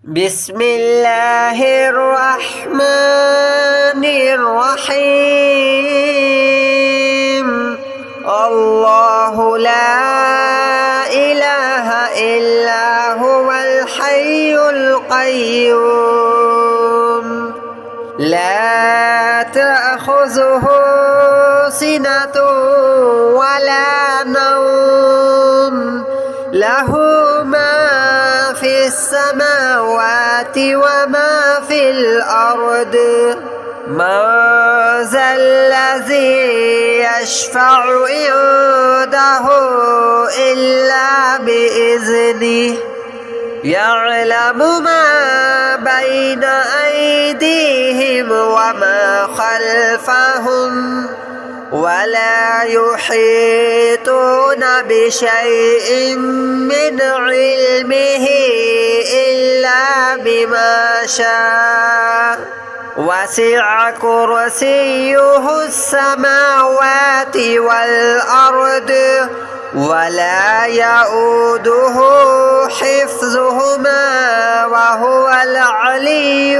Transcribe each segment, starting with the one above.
بسم الله الرحمن الرحيم. الله لا إله إلا هو الحي القيوم لا تأخذه سنة ولا نوم له ما في السماوات وما في الأرض من ذا الذي يشفع عنده إلا بإذنه يعلم ما بين أيديهم وما خلفهم ولا يحيطون بشيء من علمه إلا بما شاء وسع كرسيه السماوات والأرض ولا يؤوده حفظهما وهو العلي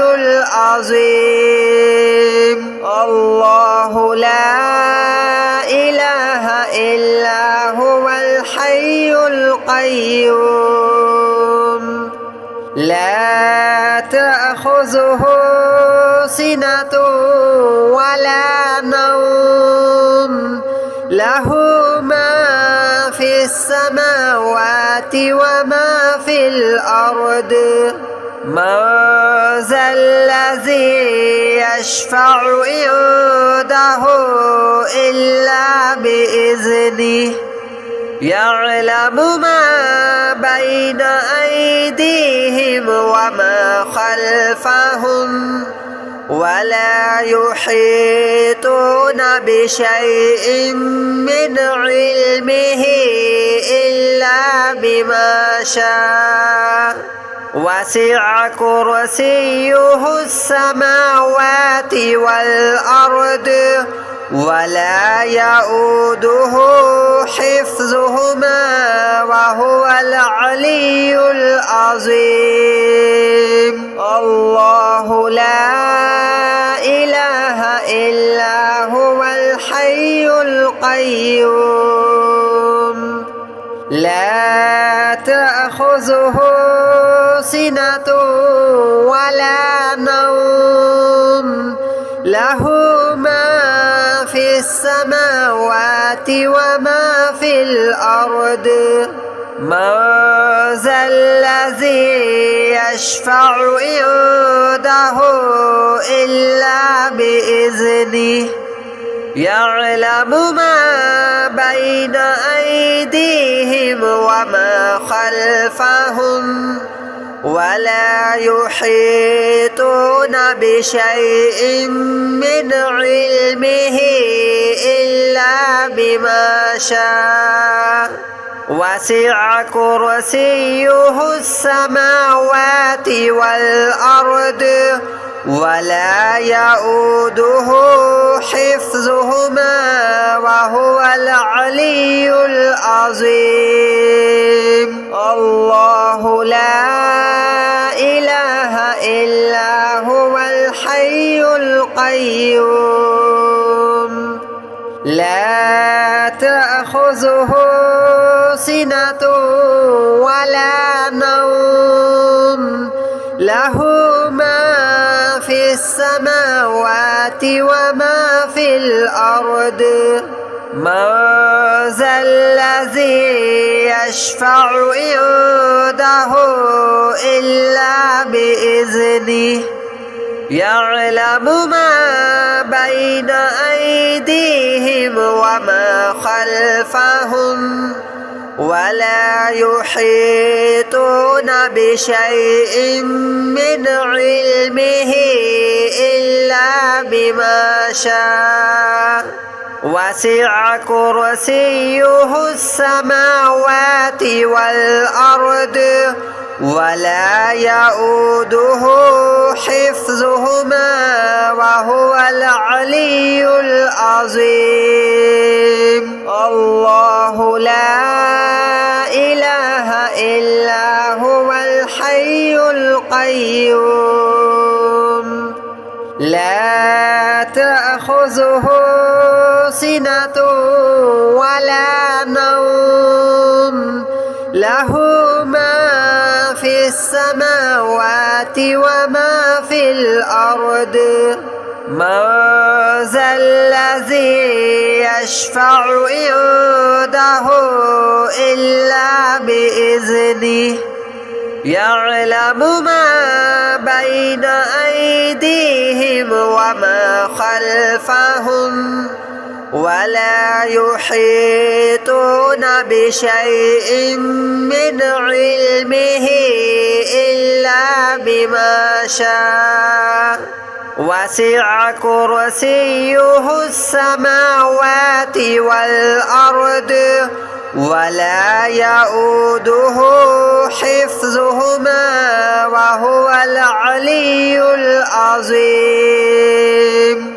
العظيم. الله لا إله إلا هو الحي القيوم لا تأخذه سنة ولا نوم له ما في السماوات وما في الأرض من ذا الذي يشفع عنده إلا بإذنه يعلم ما بين أيديهم وما خلفهم ولا يحيطون بشيء من علمه إلا بما شاء وسع كرسيه السماوات والأرض ولا يؤوده حفظهما وهو العلي العظيم. الله لا إله إلا هو الحي القيوم لا تأخذه سنة ولا نوم له ما في السماوات وما في الأرض من ذا الذي يشفع عنده إلا بإذنه يعلم ما بين أيديهم وما خلفهم ولا يحيطون بشيء من علمه إلا بما شاء وسع كرسيه السماوات والأرض ولا يؤوده حفظهما وهو العلي العظيم. الله لا إله إلا هو الحي القيوم لا تأخذه سنة ولا نوم له ما في السماوات وما في الأرض من ذا الذي يشفع عنده إلا بإذنه يعلم ما بين أيديهم وما خلفهم ولا يحيطون بشيء من علمه إلا بما شاء وسع كرسيه السماوات والأرض ولا يؤوده حفظهما وهو العلي العظيم. الله لا إله إلا هو الحي القيوم القيوم لا تأخذه سنة ولا نوم له ما في السماوات وما في الأرض من ذا الذي يشفع عنده إلا بإذنه يعلم ما بين أيديهم وما خلفهم ولا يحيطون بشيء من علمه إلا بما شاء وسع كرسيه السماوات والأرض ولا يؤوده حفظهما وهو العلي العظيم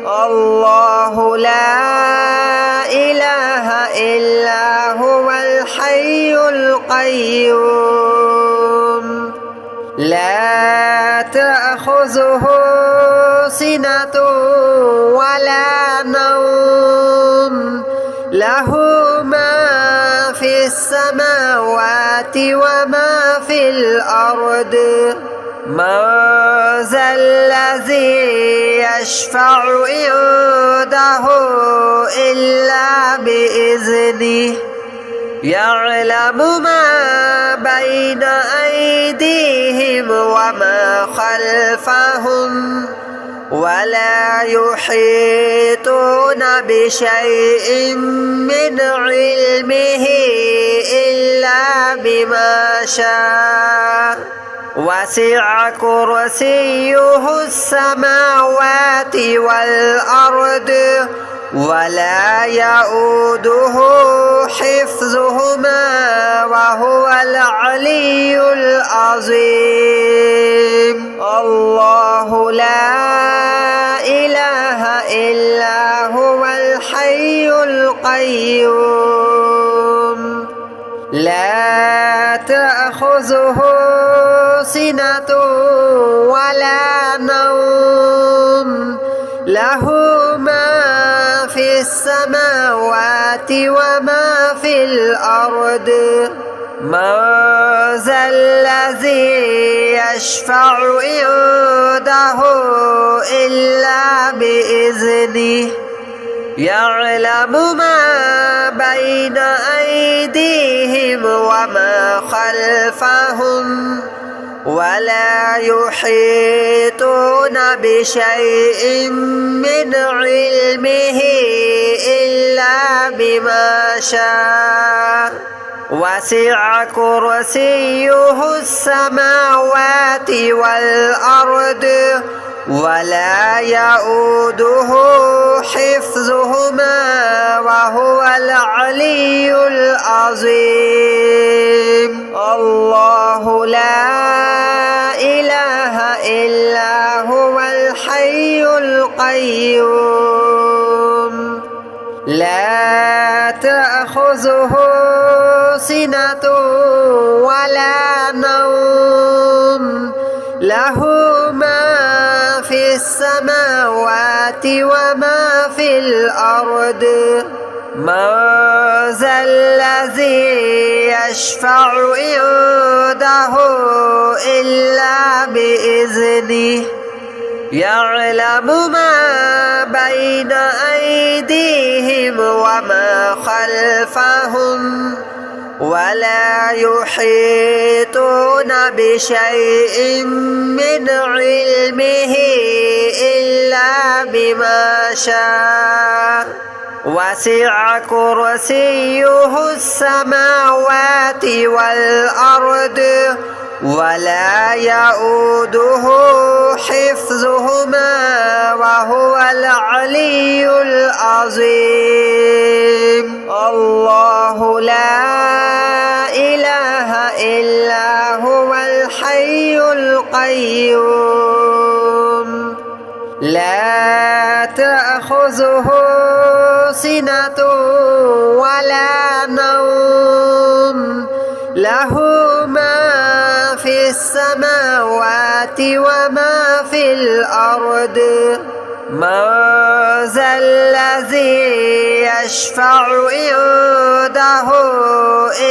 الله لا إله إلا هو الحي القيوم لا تأخذه سنة ولا نوم له ما في السماوات وما في الأرض من ذا الذي يشفع عنده إلا بإذنه يعلم ما بين أيديهم وما خلفهم ولا يحيطون بشيء من علمه إلا بما شاء وسع كرسيه السماوات والأرض ولا يؤوده حفظهما وهو العلي العظيم الله لا إله إلا هو الحي القيوم لا تأخذه سنة ولا نوم له ما في السماوات وما في الأرض من ذا الذي يشفع عنده إلا بإذنه يعلم ما بين أيديهم وما خلفهم ولا يحيطون بشيء من علمه إلا بما شاء وسع كرسيه السماوات والأرض ولا يؤوده حفظهما وهو العلي العظيم الله لا إله إلا هو الحي القيوم لا تأخذه سنة ولا نوم له ما في السماوات وما في الأرض من ذا الذي يشفع عنده إلا بإذنه يعلم ما بين أيديهم وما خلفهم ولا يحيطون بشيء من علمه إلا بما شاء وسع كرسيه السماوات والأرض ولا يؤوده حفظهما وهو العلي العظيم الله لا إله إلا هو الحي القيوم لا تأخذه سنة ولا نوم له ما في السماوات وما في الأرض من ذا الذي يشفع عنده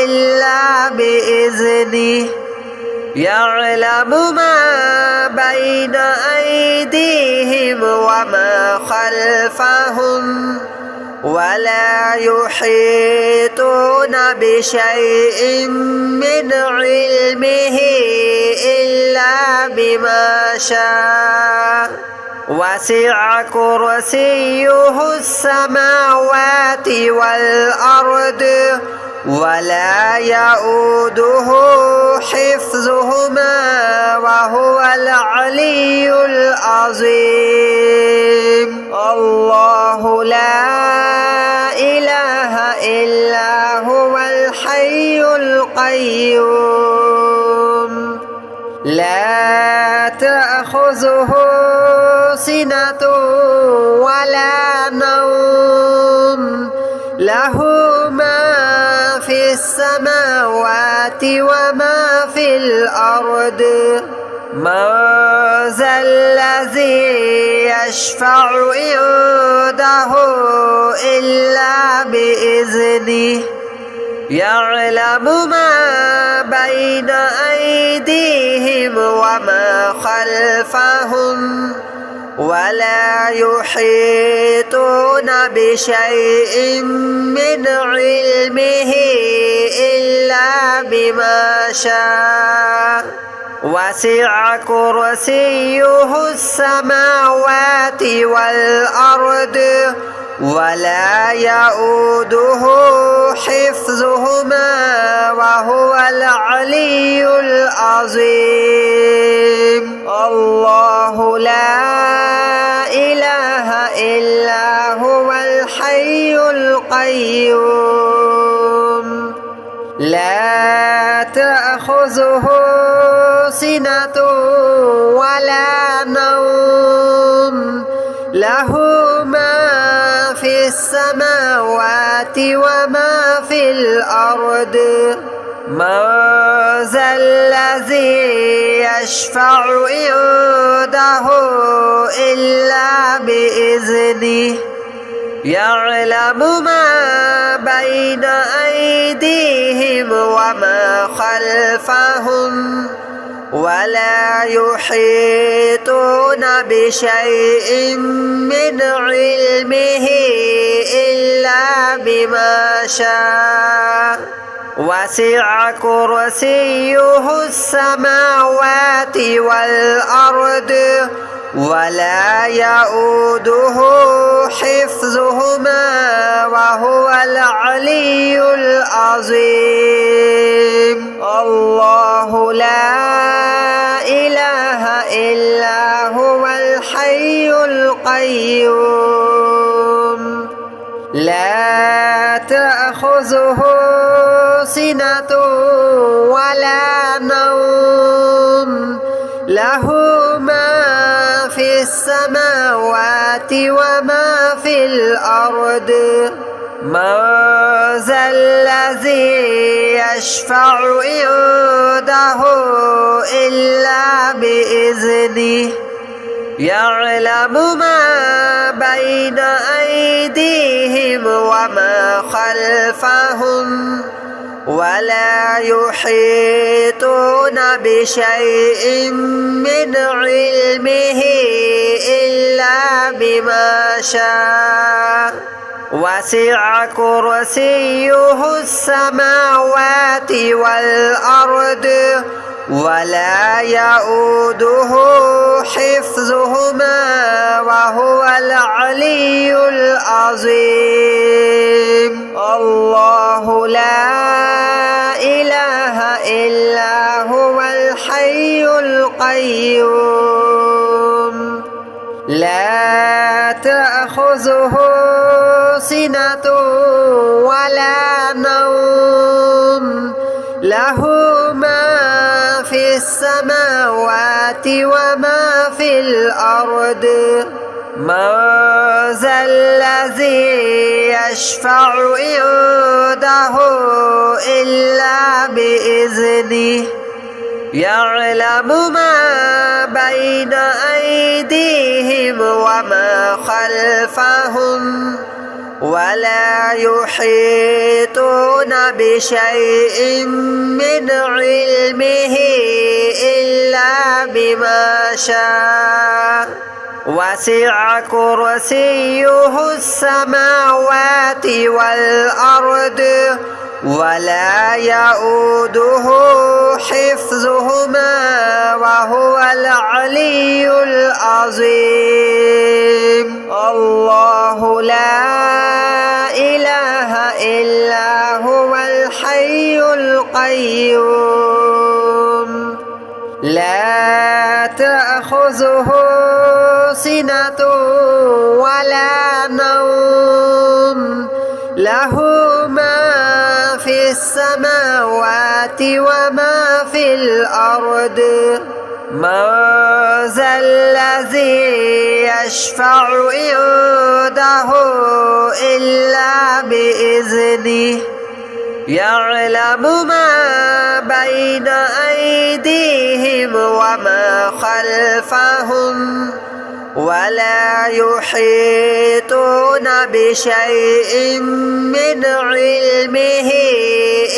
إلا بإذنه يعلم ما بين أيديهم وما خلفهم ولا يحيطون بشيء من علمه إلا بما شاء وسع كرسيه السماوات والأرض ولا يؤوده حفظهما وهو العلي العظيم الله لا إله إلا هو الحي القيوم لا تأخذه سنة ولا نوم له ما في السماوات وما في الأرض من ذا الذي يشفع عنده إلا بإذنه يعلم ما بين أيديهم وما خلفهم ولا يحيطون بشيء من علمه إلا بما شاء وسع كرسيه السماوات والأرض ولا يؤوده حفظهما وهو العلي العظيم الله لا إله إلا هو الحي القيوم لا تأخذه سنة ولا نوم له ما في السماوات وما في الأرض من ذا الذي يشفع عنده إلا بإذنه يعلم ما بين أيديهم وما خلفهم ولا يحيطون بشيء من علمه إلا بما شاء وسع كرسيه السماوات والأرض ولا يؤوده حفظهما وهو العلي العظيم الله لا إله إلا هو الحي القيوم لا تأخذه سنة ولا نوم له ما في السماوات وما في الأرض من ذا الذي يشفع عنده إلا بإذنه يعلم ما بين أيديهم وما خلفهم ولا يحيطون بشيء من علمه إلا بما شاء وسع كرسيه السماوات والأرض ولا يؤوده حفظهما وهو العلي العظيم الله لا إله إلا هو الحي القيوم لا تأخذه سنة ولا نوم له ما في السماوات وما في الأرض من ذا الذي يشفع عنده إلا بإذنه يعلم ما بين أيديهم وما خلفهم ولا يحيطون بشيء من علمه إلا بما شاء وسع كرسيه السماوات والأرض ولا يؤوده حفظهما وهو العلي العظيم. الله لا إله إلا هو الحي القيوم لا تأخذه سنة ولا نوم له ما في السماوات وما في الأرض من ذا الذي يشفع عنده إلا بإذنه يعلم ما بين أيديهم وما خلفهم ولا يحيطون بشيء من علمه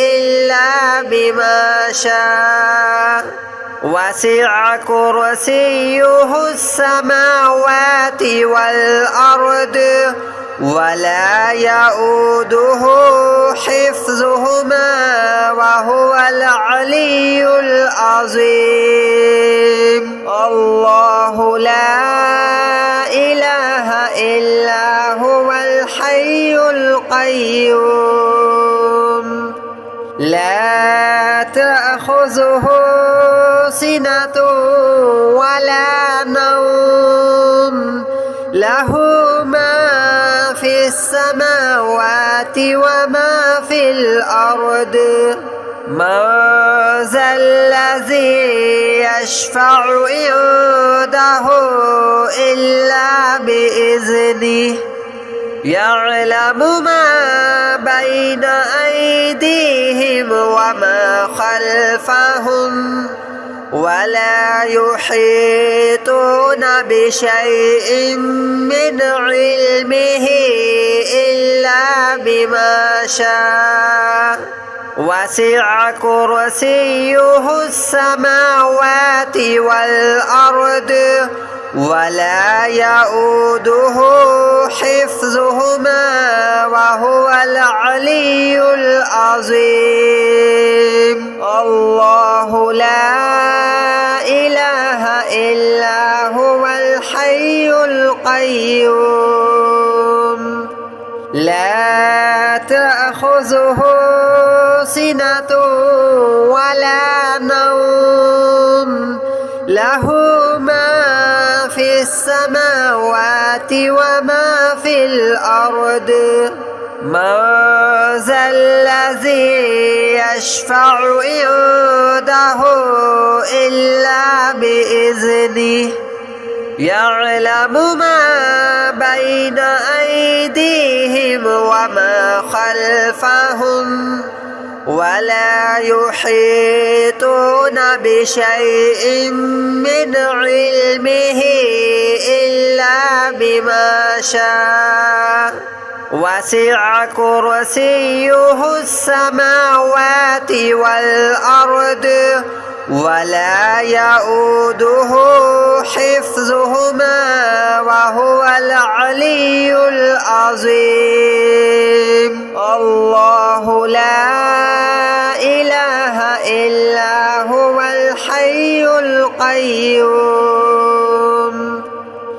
إلا بما شاء وسع كرسيه السماوات والأرض ولا يؤوده حفظهما وهو العلي العظيم. الله لا إله إلا هو الحي القيوم لا تأخذه سنة ولا نوم له ما في السماوات وما في الأرض من ذا الذي يشفع عنده إلا بإذنه يعلم ما بين أيديهم وما خلفهم ولا يحيطون بشيء من علمه إلا بما شاء وسع كرسيه السماوات والأرض ولا يؤوده حفظهما وهو العلي العظيم. الله لا إله إلا هو الحي القيوم لا تأخذه سنة ولا نوم له ما في السماوات وما في الأرض من ذا الذي يشفع عنده إلا بإذنه يعلم ما بين أيديهم وما خلفهم ولا يحيطون بشيء من علمه إلا بما شاء وسع كرسيه السماوات والأرض ولا يؤوده حفظهما وهو العلي العظيم. الله لا إله إلا هو الحي القيوم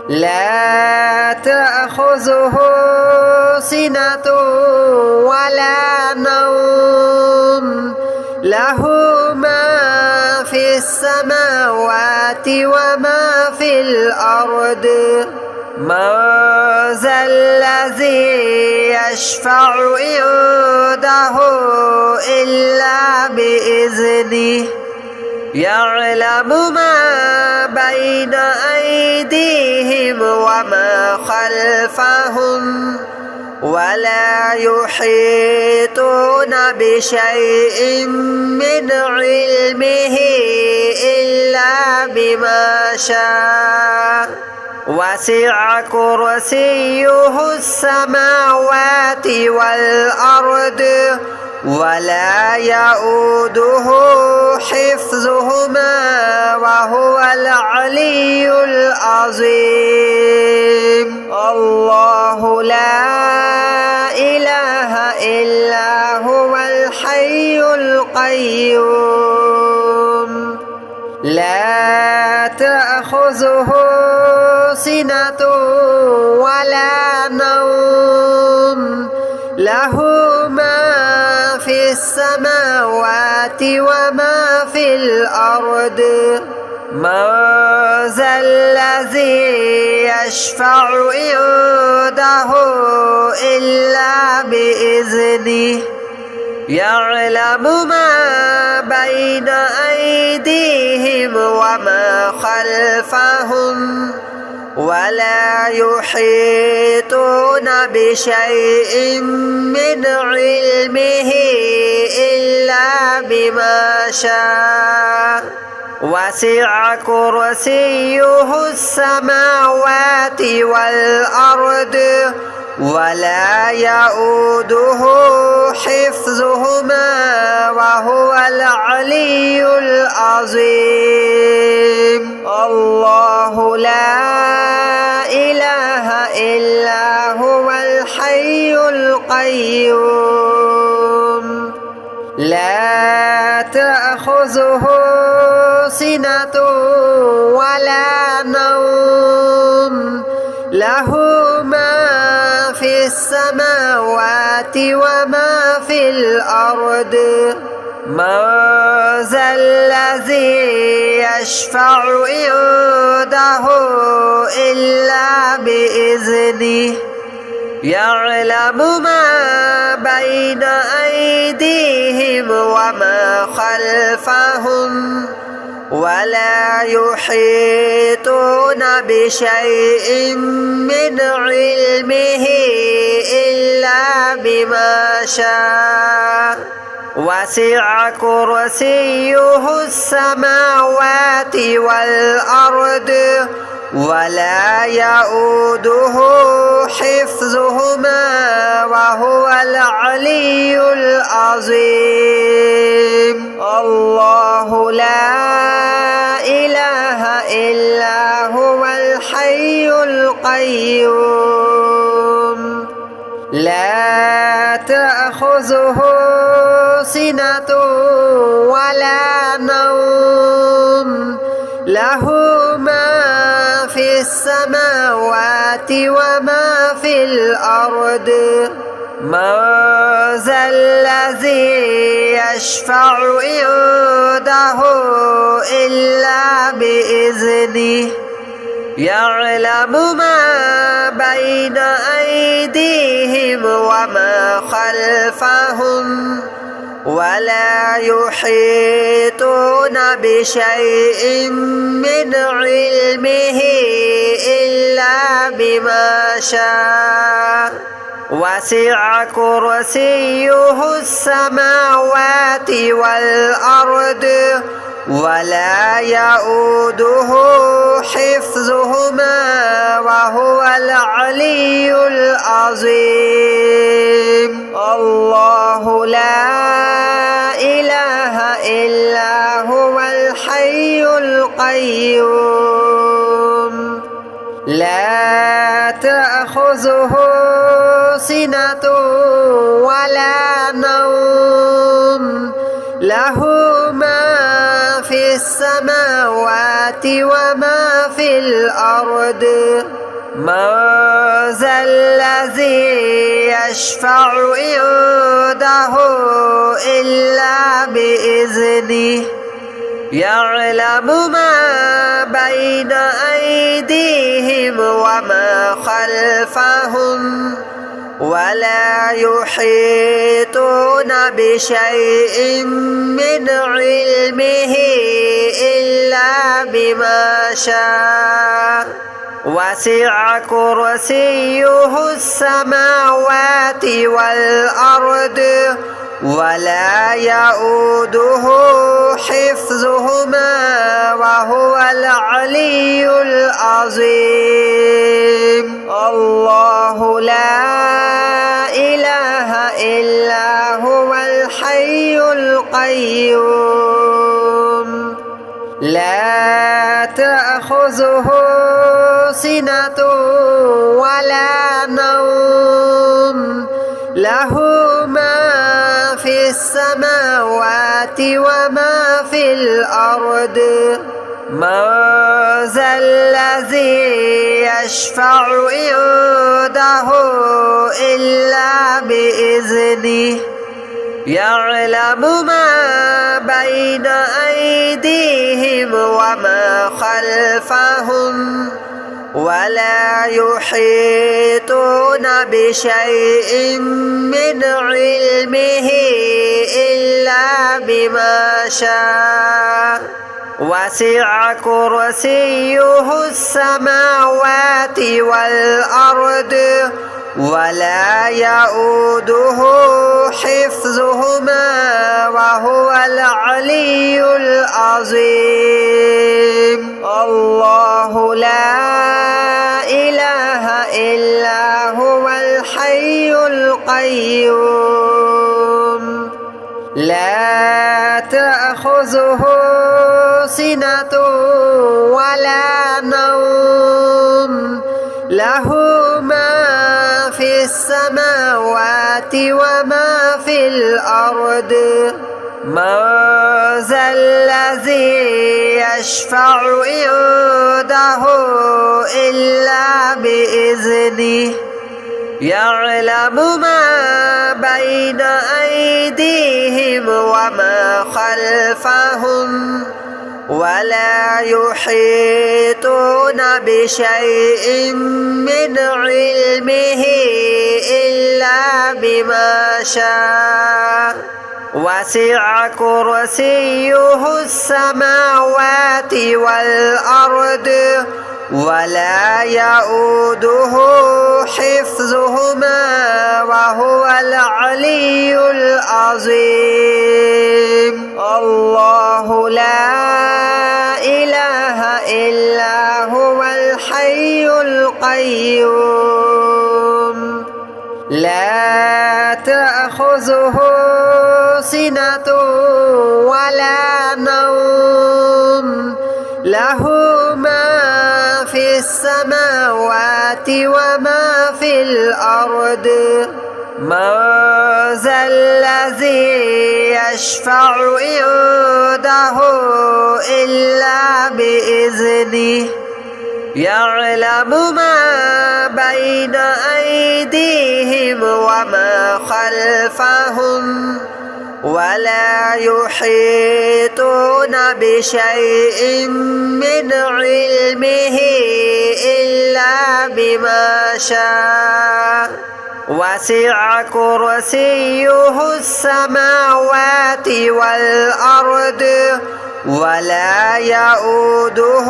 لا تأخذه سنة ولا نوم له ما في السماوات وما في الأرض من ذا الذي يشفع عنده إلا بإذنه يعلم ما بين أيديهم وما خلفهم ولا يحيطون بشيء من علمه إلا بما شاء وسع كرسيه السماوات والأرض ولا يؤوده حفظهما وهو العلي العظيم. الله لا إله إلا هو الحي القيوم لا تأخذه سنة ولا نوم له ما في السماوات وما في الأرض من ذا الذي يشفع عنده إلا بإذنه يعلم ما بين أيديهم وما خلفهم ولا يحيطون بشيء من علمه إلا بما شاء وسع كرسيه السماوات والأرض ولا يؤوده حفظهما وهو العلي العظيم. الله لا إله إلا هو الحي القيوم لا تأخذه سنة ولا نوم له ما في السماوات وما في الأرض من ذا الذي يشفع عنده إلا بإذنه يعلم ما بين أيديهم وما خلفهم ولا يحيطون بشيء من علمه إلا بما شاء وسع كرسيه السماوات والأرض ولا يؤوده حفظهما وهو العلي العظيم. الله لا إله إلا هو الحي القيوم لا تأخذه سنة ولا نوم له ما في السماوات وما في الأرض من ذا الذي يشفع عنده إلا بإذنه يعلم ما بين أيديهم وما خلفهم ولا يحيطون بشيء من علمه إلا بما شاء وسع كرسيه السماوات والأرض ولا يؤوده حفظهما وهو العلي العظيم. الله لا إله إلا هو الحي القيوم لا تأخذه سنة ولا نوم له ما في السماوات وما في الأرض من ذا الذي يشفع عنده إلا بإذنه يعلم ما بين أيديهم وما خلفهم ولا يحيطون بشيء من علمه إلا بما شاء وسع كرسيه السماوات والأرض ولا يؤوده حفظهما وهو العلي العظيم. الله لا إله إلا هو الحي القيوم لا تأخذه سنة ولا نوم له ما في السماوات وما في الأرض. من ذا الذي يشفع عنده إلا بإذنه يعلم ما بين أيديهم وما خلفهم ولا يحيطون بشيء من علمه إلا بما شاء. وسع كرسيه السماوات والأرض ولا يؤوده حفظهما وهو العلي العظيم. الله لا إله إلا هو الحي القيوم لا تأخذه سنة ولا نوم له ما في السماوات وما في الأرض. من ذا الذي يشفع عنده إلا بإذنه يعلم ما بين أيديهم وما خلفهم ولا يحيطون بشيء من علمه إلا بما شاء. وسع كرسيه السماوات والأرض ولا يؤوده حفظهما وهو العلي العظيم. الله لا إله إلا هو الحي القيوم لا تأخذه سنة ولا نوم له ما في السماوات وما في الأرض. من ذا الذي يشفع عنده إلا بإذنه يعلم ما بين أيديهم وما خلفهم ولا يحيطون بشيء من علمه إلا بما شاء. وسع كرسيه السماوات والأرض ولا يؤوده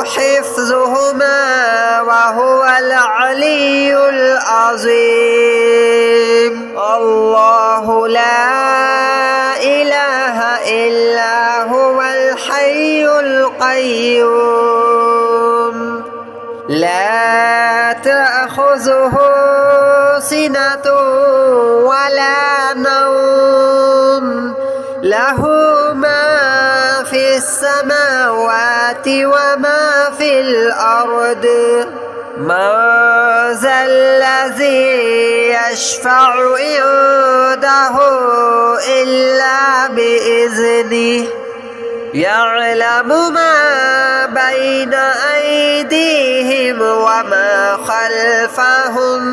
حفظهما وهو العلي العظيم. الله لا إله إلا هو الحي القيوم لا تأخذه سنة ولا نوم له ما في السماوات وما في الأرض. من ذا الذي يشفع عنده إلا بإذنه يعلم ما بين أيديهم وما خلفهم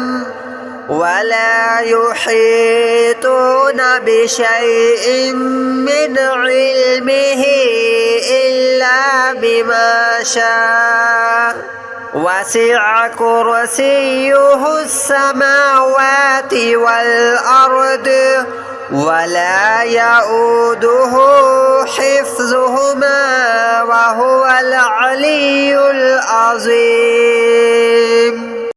ولا يحيطون بشيء من علمه إلا بما شاء. وسع كرسيه السماوات والأرض ولا يؤوده حفظهما وهو العلي العظيم.